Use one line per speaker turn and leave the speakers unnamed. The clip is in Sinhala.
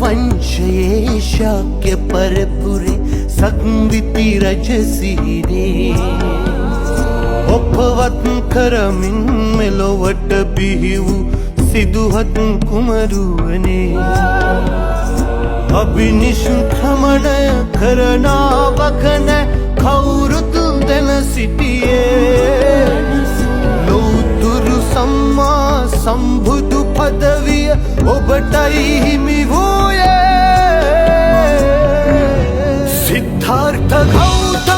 वंशये शाक्य परपुरे संविति रजसीरे ඔපවත් කරමින් මෙලොවට බිහි වූ සිදුහත් කුමරුවනේ අභිනිෂ්ක්‍රමණය කරනාවක නැ කවුරුත් දැන සිටියේ ලෞතුරු සම්මා සම්බුදු පදවිය ඔබටයි හිමි වූයේ සිද්ධාර්ථ ගෞතම